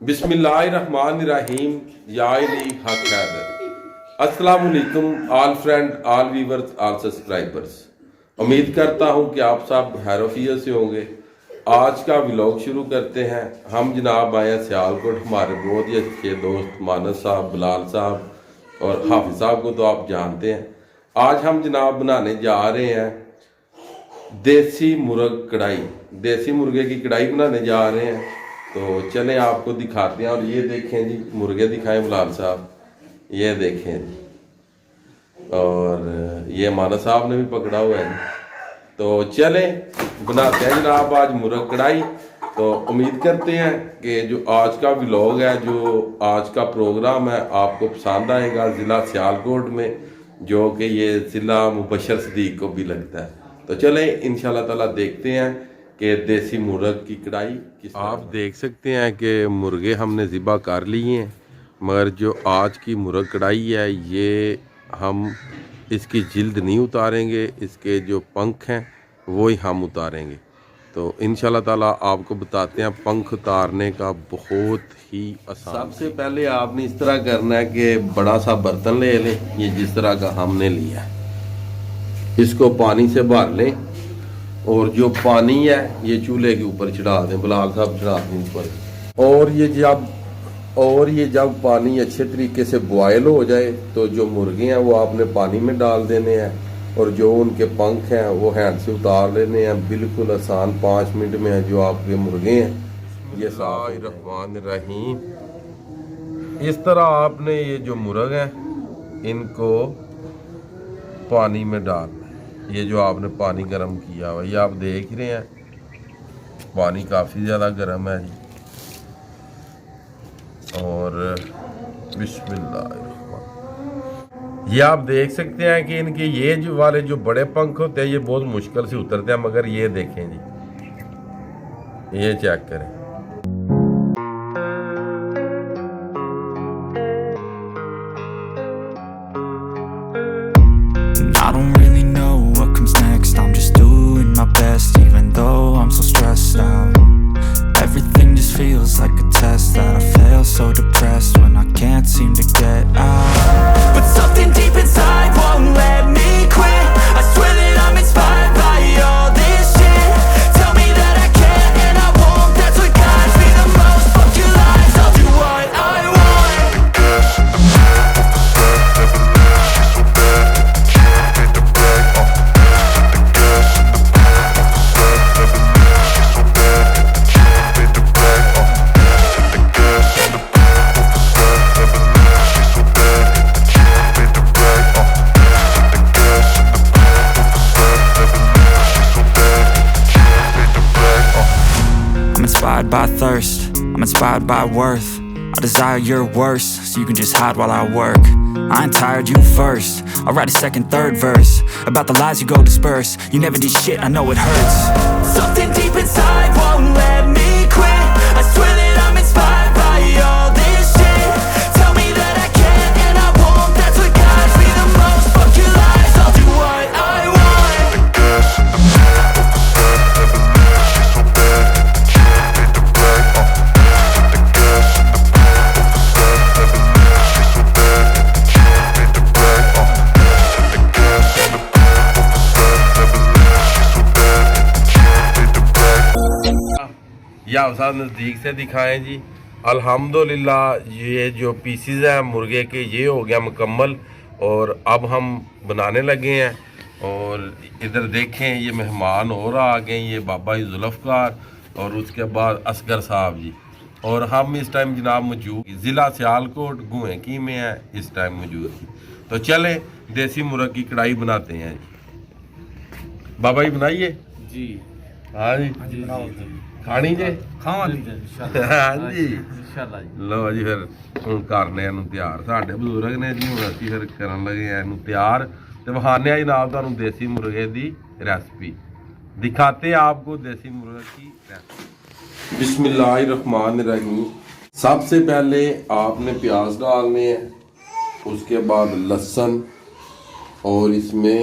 बिस्मिल्लाहिर्रहमानिर्रहीम या इली हक हैदर। अस्सलाम वालेकुम all friend, all viewers, all subscribers. उम्मीद करता हूं कि आप सब हैरोफियत से होंगे। आज का व्लॉग शुरू करते हैं। हम जनाब आए हैं सियालकोट। हमारे बहुत ही अच्छे दोस्त मानस साहब, बिलाल साहब और हाफिज साहब को तो आप जानते हैं। आज हम जनाब बनाने जा रहे हैं देसी मुर्ग कढ़ाई। देसी मुर्गे की कढ़ाई बनाने जा रहे हैं, तो चलें आपको दिखाते हैं। और ये देखें जी, मुर्गे दिखाएं बिलाल साहब, ये देखें जी। और ये माना साहब ने भी पकड़ा हुआ है। तो चलें बनाते हैं जनाब आज मुर्ग कढ़ाई। तो उम्मीद करते हैं कि जो आज का व्लॉग है, जो आज का प्रोग्राम है, आपको पसंद आएगा। ज़िला सियालकोट में, जो कि ये ज़िला मुबशर सदीक को भी लगता है। तो चलें इंशाल्लाह ताला देखते हैं कि देसी मुर्ग की कढ़ाई आप देख सकते हैं कि मुर्गे हमने ज़िबा कर लिए हैं, मगर जो आज की मुर्ग कढ़ाई है ये हम इसकी जिल्द नहीं उतारेंगे, इसके जो पंख हैं वो ही हम उतारेंगे। तो इंशाल्लाह ताला आपको बताते हैं पंख उतारने का बहुत ही आसान। सबसे पहले आपने इस तरह करना है कि बड़ा सा बर्तन ले लें, ये जिस तरह का हमने लिया है, इसको पानी से भर लें और जो पानी है ये चूल्हे के ऊपर चढ़ा दें। बिलाल साहब चढ़ा दें ऊपर। और ये जब पानी अच्छे तरीके से बॉयल हो जाए तो जो मुर्गे हैं वो आपने पानी में डाल देने हैं और जो उनके पंख हैं वो हैंड से उतार लेने हैं। बिल्कुल आसान, 5 मिनट में है जो आपके मुर्गे हैं ये रहीम। इस तरह आपने ये जो मुर्ग हैं इनको पानी में डालना है। ये जो आपने पानी गर्म किया हुआ, ये आप देख रहे हैं पानी काफ़ी ज़्यादा गर्म है जी। और बिस्मिल्लाह, ये आप देख सकते हैं कि इनके ये जो वाले जो बड़े पंख होते हैं ये बहुत मुश्किल से उतरते हैं, मगर ये देखें जी, ये चेक करें। I don't really know what comes next. I'm just doing my best, even though I'm so stressed out. Everything just feels like a test that I fail, so depressed when I can't seem to get out. But something deep inside won't let me quit. I swear that I'm inspired by all this shit. Tell me that I can't and I won't. That's what guides me the most. Fuck your lies, I'll do what I want. Inspired by thirst, I'm inspired by worth. I desire your worst, so you can just hide while I work. I ain't tired, you first. I'll write a second, third verse about the lies you go disperse. You never did shit, I know it hurts. Something deep inside won't let me quit. I swear that I'm inspired by all this shit. Tell me that I can't and I won't. That's what guides me the most. Fuck your lies, I'll do what I want. या साथ नज़दीक से दिखाएं जी। अल्हम्दुलिल्लाह ये जो PCs हैं मुर्गे के ये हो गया मुकम्मल और अब हम बनाने लगे हैं। और इधर देखें ये मेहमान और आ गए, ये बाबा जुल्फ़कार और उसके बाद असगर साहब जी। और हम इस टाइम जनाब मौजूद ज़िला सियालकोट गुएकी में है, इस टाइम मौजूद थी। तो चले देसी मुर्ग की कढ़ाई बनाते हैं जी। बाबा जी बनाइए जी। हाँ जी, खानी जे हाँ जी हाँ जी इंशाल्लाह जी। लो जी फिर ਹੁਣ ਕਰਨੇ ਇਹਨੂੰ ਤਿਆਰ। ਸਾਡੇ ਬਜ਼ੁਰਗ ਨੇ ਜੀ, ਹੁਣ ਅਸੀਂ ਫਿਰ ਕਰਨ ਲੱਗੇ ਆ ਇਹਨੂੰ ਤਿਆਰ ਤੇ ਵਿਖਾਣੇ ਆ ਜਨਾਬ ਤੁਹਾਨੂੰ ਦੇਸੀ ਮੁਰਗੇ ਦੀ रेसिपी। दिखाते हैं आपको देसी मुर्गा की रेसिपी। बिस्मिल्लाहिर्रहमानिर्रहीम। सबसे पहले आपने प्याज डालने हैं, उसके बाद लहसुन और इसमें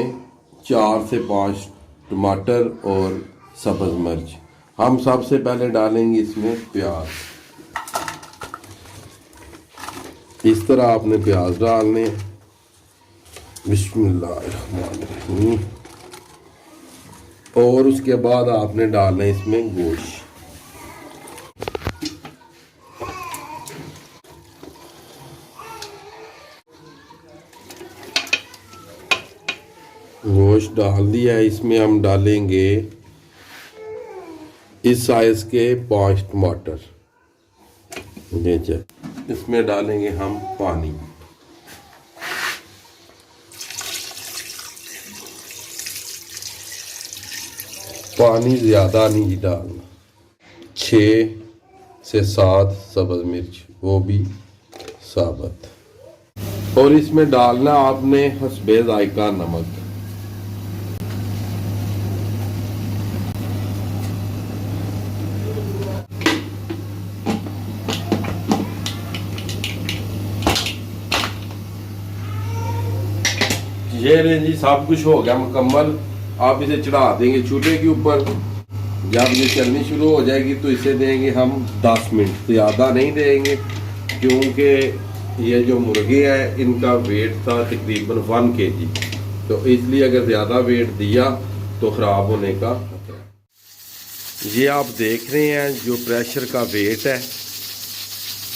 4 से 5 टमाटर और सब्ज़ मिर्च। हम सबसे पहले डालेंगे इसमें प्याज। इस तरह आपने प्याज डालने हैं। बिस्मिल्लाहिर्रहमानिर्रहीम। और उसके बाद आपने डालना है इसमें गोश्त। गोश्त डाल दिया है। इसमें हम डालेंगे इस साइज के 5 टमाटर। इसमें डालेंगे हम पानी। पानी ज्यादा नहीं डालना। 6 से 7 सब्ज मिर्च, वो भी साबुत। और इसमें डालना आपने हस्बे जायका नमक। ये ले जी, सब कुछ हो गया मुकम्मल। आप इसे चढ़ा देंगे चूल्हे के ऊपर। जब ये चलनी शुरू हो जाएगी तो इसे देंगे हम 10 मिनट, ज़्यादा नहीं देंगे क्योंकि ये जो मुर्गे हैं इनका वेट था तकरीबन 1 kg, तो इसलिए अगर ज़्यादा वेट दिया तो ख़राब होने का खतरा है। ये आप देख रहे हैं जो प्रेशर का वेट है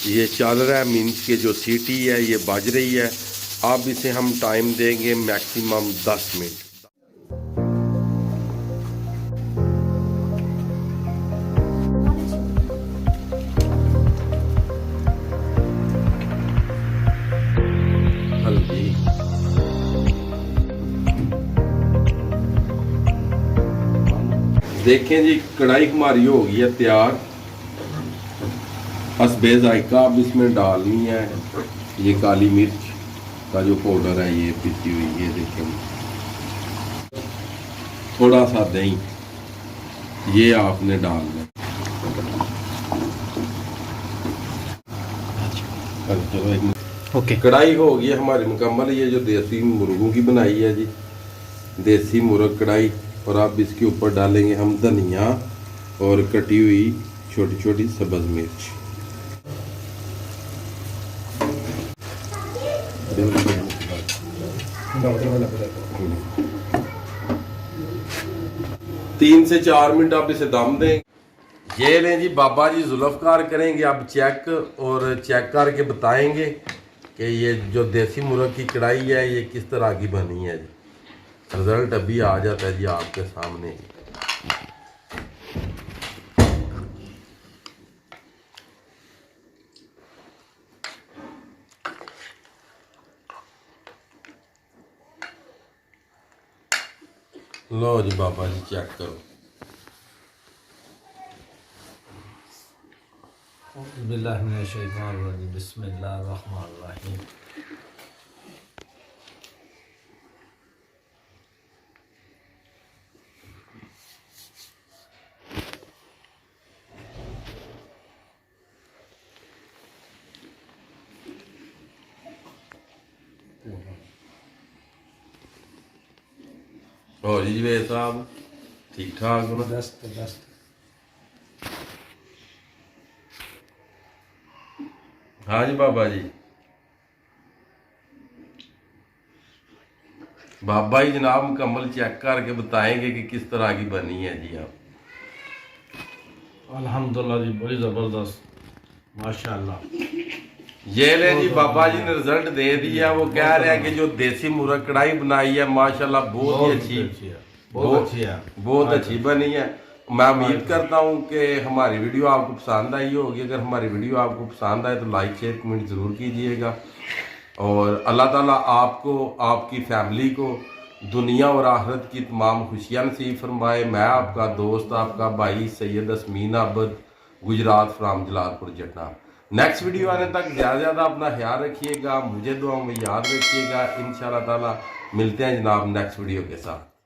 ये चल रहा है, मीन्स के जो सीटी है ये बज रही है। अब इसे हम टाइम देंगे मैक्सिमम 10 मिनट। हल्दी, देखें जी कढ़ाई हमारी हो गई है तैयार। हस्बे जायका अब इसमें डालनी है ये काली मिर्च का जो पाउडर है ये पिसी हुई, ये देखें। थोड़ा सा दही ये आपने डालना। चलो ओके, कढ़ाई हो गई है हमारी मुकम्मल। ये जो देसी मुर्गों की बनाई है जी, देसी मुर्ग कढ़ाई। और अब इसके ऊपर डालेंगे हम धनिया और कटी हुई छोटी छोटी सब्ज मिर्च। 3 से 4 मिनट आप इसे दम दें। ये लें जी, बाबा जी जुल्फकार करेंगे अब चेक, और चेक करके बताएंगे कि ये जो देसी मुर्ग की कढ़ाई है ये किस तरह की बनी है जी। रिजल्ट अभी आ जाता है जी आपके सामने। लो जी बाबा जी चेक करो। बिस्मिल्लाहिर्रहमानिर्रहीम। और जी वे साहब ठीक ठाक हो ना? हाँ जी बाबा जी। बाबा जी जनाब मुकम्मल चेक करके बताएंगे कि किस तरह की बनी है जी आप। अल्हम्दुलिल्लाह जी, बड़ी ज़बरदस्त, माशाल्लाह। ये ले जी, बाबा जी ने रिजल्ट दे दिया। वो कह रहे हैं कि जो देसी मुर्ग कढ़ाई बनाई है माशाल्लाह बहुत ही अच्छी, बहुत अच्छी बनी है। मैं उम्मीद करता हूँ कि हमारी वीडियो आपको पसंद आई होगी। अगर हमारी वीडियो आपको पसंद आए तो लाइक शेयर कमेंट ज़रूर कीजिएगा। और अल्लाह ताला आपको, आपकी फैमिली को दुनिया और आखिरत की तमाम खुशियाँ नसीब फरमाए। मैं आपका दोस्त, आपका भाई Syed Asmeen Abad, Gujarat from Jalalpur Jatna. Next video आने तक ज़्यादा अपना ख्याल रखिएगा, मुझे दुआओं में याद रखिएगा। इंशाअल्लाह ताला मिलते हैं जनाब नेक्स्ट वीडियो के साथ।